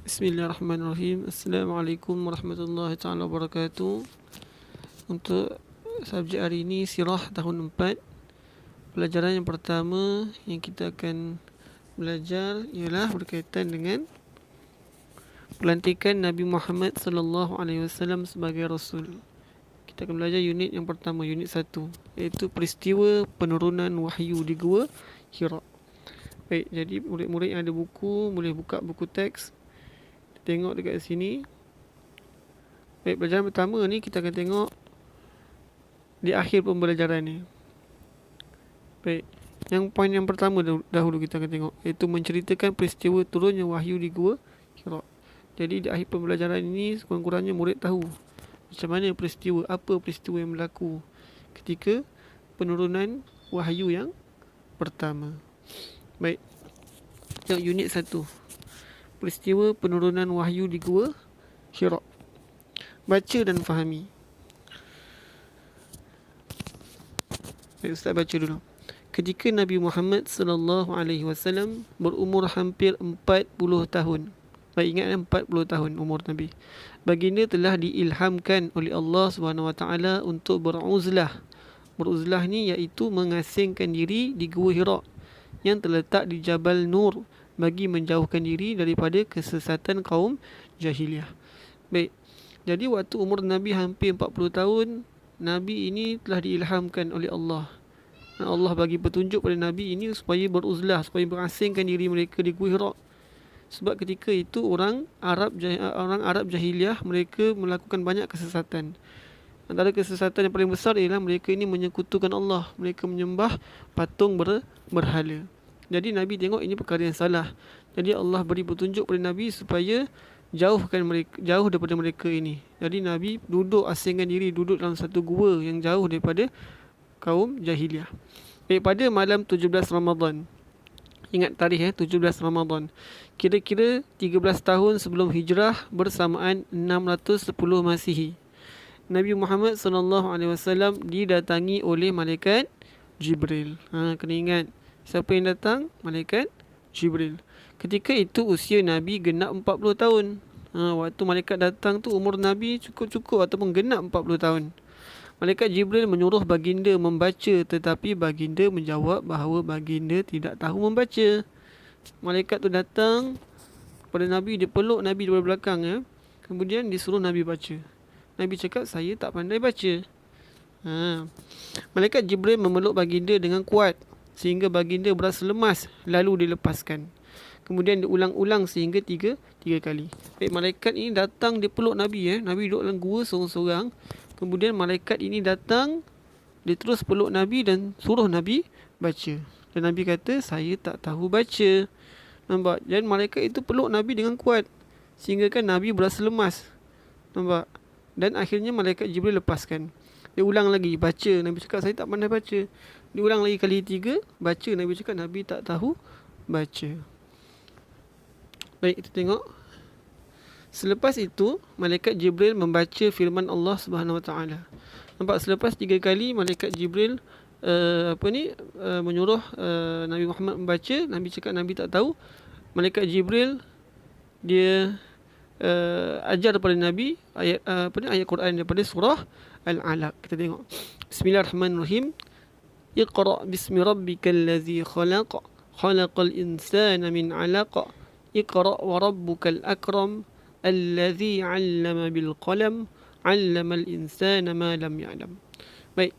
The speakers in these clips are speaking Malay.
Bismillahirrahmanirrahim. Assalamualaikum warahmatullahi taala wabarakatuh. Untuk subjek hari ini Sirah tahun 4. Pelajaran yang pertama yang kita akan belajar ialah berkaitan dengan pelantikan Nabi Muhammad sallallahu alaihi wasallam sebagai rasul. Kita akan belajar unit yang pertama, unit 1, iaitu peristiwa penurunan wahyu di Gua Hira. Baik, jadi murid-murid yang ada buku boleh buka buku teks. Tengok dekat sini. Baik, pelajaran pertama ni kita akan tengok di akhir pembelajaran ni. Baik, yang poin yang pertama dahulu kita akan tengok, iaitu menceritakan peristiwa turunnya wahyu di Gua Hira. Jadi di akhir pembelajaran ini sekurang-kurangnya murid tahu macam mana peristiwa, apa peristiwa yang berlaku ketika penurunan wahyu yang pertama. Baik, tengok unit 1, peristiwa penurunan wahyu di Gua Hira. Baca dan fahami. Baik, Ustaz baca dulu. Ketika Nabi Muhammad sallallahu alaihi wasallam berumur hampir 40 tahun. Baik, ingat 40 tahun umur Nabi. Baginda telah diilhamkan oleh Allah Subhanahu Wa Taala untuk beruzlah. Beruzlah ni iaitu mengasingkan diri di Gua Hira yang terletak di Jabal Nur bagi menjauhkan diri daripada kesesatan kaum jahiliah. Baik, jadi waktu umur Nabi hampir 40 tahun, Nabi ini telah diilhamkan oleh Allah. Dan Allah bagi petunjuk pada Nabi ini supaya beruzlah, supaya berasingkan diri mereka di Gua Hira. Sebab ketika itu orang Arab jahiliah, mereka melakukan banyak kesesatan. Antara kesesatan yang paling besar ialah mereka ini menyekutukan Allah. Mereka menyembah patung berhala. Jadi Nabi tengok ini perkara yang salah. Jadi Allah beri petunjuk pada Nabi supaya jauh daripada mereka ini. Jadi Nabi duduk asingkan diri, duduk dalam satu gua yang jauh daripada kaum jahiliah. Baik, pada malam 17 Ramadan. Ingat tarikh 17 Ramadan. Kira-kira 13 tahun sebelum hijrah bersamaan 610 Masihi. Nabi Muhammad sallallahu alaihi wasallam didatangi oleh malaikat Jibril. Kena ingat, siapa yang datang? Malaikat Jibril. Ketika itu usia Nabi genap 40 tahun. Waktu malaikat datang tu umur Nabi cukup ataupun genap 40 tahun. Malaikat Jibril menyuruh baginda membaca, tetapi baginda menjawab bahawa baginda tidak tahu membaca. Malaikat tu datang pada Nabi, dia peluk Nabi dari belakang ya. Kemudian disuruh Nabi baca. Nabi cakap, saya tak pandai baca. Malaikat Jibril memeluk baginda dengan kuat sehingga baginda berasa lemas, lalu dilepaskan. Kemudian diulang-ulang sehingga tiga kali. Baik, malaikat ini datang, dia peluk Nabi Nabi duduk dalam gua seorang-seorang. Kemudian malaikat ini datang, dia terus peluk Nabi dan suruh Nabi baca. Dan Nabi kata, saya tak tahu baca. Nampak? Dan malaikat itu peluk Nabi dengan kuat sehingga kan Nabi berasa lemas. Nampak? Dan akhirnya malaikat Jibril lepaskan. Dia ulang lagi, baca. Nabi cakap, saya tak pandai baca. Dia ulang lagi kali 3, baca. Nabi cakap, Nabi tak tahu baca. Baik, kita tengok. Selepas itu, malaikat Jibril membaca firman Allah Subhanahu Wa Taala. Nampak, selepas 3 kali malaikat Jibril menyuruh Nabi Muhammad membaca. Nabi cakap Nabi tak tahu. Malaikat Jibril dia ajar kepada Nabi ayat Quran daripada surah Al-Alaq. Kita tengok. Bismillahirrahmanirrahim. Iqra bismi rabbikal ladzi khalaq. Khalaqal insana min 'alaq. Iqra wa rabbukal akram. Alladzi 'allama bil qalam. 'allamal insana ma lam ya'lam. Baik.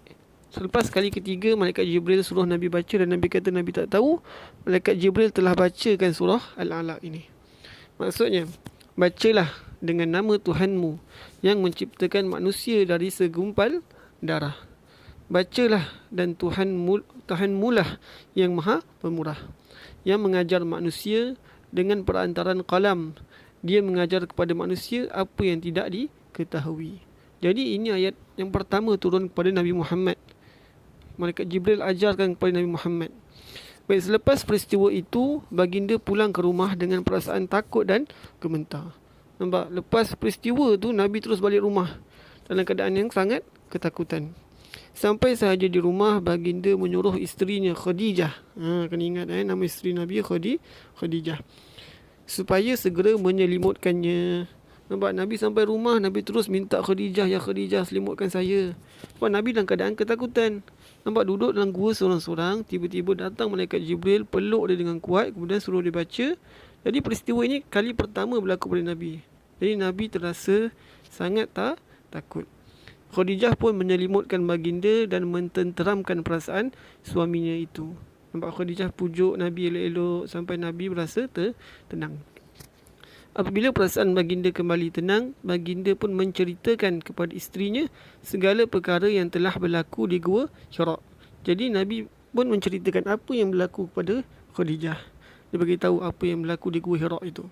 Selepas kali ketiga malaikat Jibril suruh Nabi baca dan Nabi kata Nabi tak tahu, malaikat Jibril telah bacakan surah Al-Alaq ini. Maksudnya, bacalah dengan nama Tuhanmu yang menciptakan manusia dari segumpal darah. Bacalah, dan Tuhanmu lah yang Maha Pemurah, yang mengajar manusia dengan perantaran qalam. Dia mengajar kepada manusia apa yang tidak diketahui. Jadi ini ayat yang pertama turun kepada Nabi Muhammad. Malaikat Jibril ajarkan kepada Nabi Muhammad. Baik, selepas peristiwa itu, baginda pulang ke rumah dengan perasaan takut dan gemetar. Nampak? Lepas peristiwa tu, Nabi terus balik rumah dalam keadaan yang sangat ketakutan. Sampai sahaja di rumah, baginda menyuruh isterinya Khadijah. Kena ingat nama isteri Nabi Khadijah. supaya segera menyelimutkannya. Nampak, Nabi sampai rumah, Nabi terus minta Khadijah, "Ya Khadijah, selimutkan saya." Sebab Nabi dalam keadaan ketakutan. Nampak, duduk dalam gua seorang-seorang, tiba-tiba datang malaikat Jibril, peluk dia dengan kuat, kemudian suruh dia baca. Jadi peristiwa ini kali pertama berlaku pada Nabi. Jadi Nabi terasa sangat takut. Khadijah pun menyelimutkan baginda dan mententeramkan perasaan suaminya itu. Nampak, Khadijah pujuk Nabi elok-elok sampai Nabi berasa tenang. Apabila perasaan baginda kembali tenang, baginda pun menceritakan kepada isterinya segala perkara yang telah berlaku di Gua Hira. Jadi Nabi pun menceritakan apa yang berlaku kepada Khadijah. Dia beritahu apa yang berlaku di Gua Hira itu.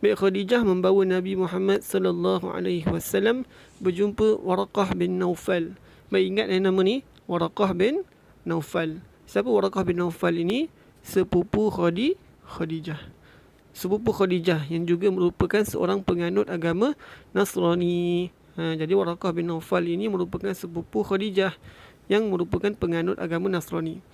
Baik, Khadijah membawa Nabi Muhammad sallallahu alaihi wasallam berjumpa Waraqah bin Naufal. Baik, ingat nama ni, Waraqah bin Naufal. Siapa Waraqah bin Naufal ini? Sepupu Khadijah. Sepupu Khadijah yang juga merupakan seorang penganut agama Nasrani. Jadi Waraqah bin Naufal ini merupakan sepupu Khadijah yang merupakan penganut agama Nasrani.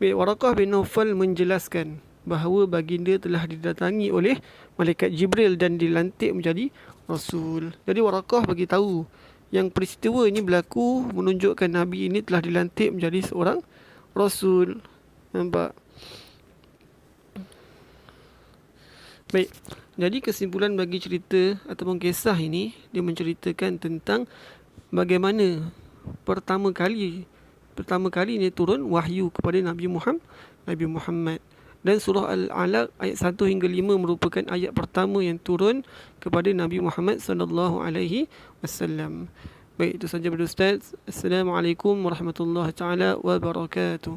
Baik, Waraqah bin Naufal menjelaskan bahawa baginda telah didatangi oleh malaikat Jibril dan dilantik menjadi Rasul. Jadi Waraqah bagi tahu yang peristiwa ini berlaku menunjukkan Nabi ini telah dilantik menjadi seorang Rasul. Nampak? Baik, jadi kesimpulan bagi cerita ataupun kisah ini, dia menceritakan tentang bagaimana pertama kali ini turun wahyu kepada Nabi Muhammad. Dan surah Al-Alaq ayat 1 hingga 5 merupakan ayat pertama yang turun kepada Nabi Muhammad sallallahu alaihi wasallam. Baik, itu saja pada Ustaz. Assalamualaikum warahmatullahi taala wabarakatuh.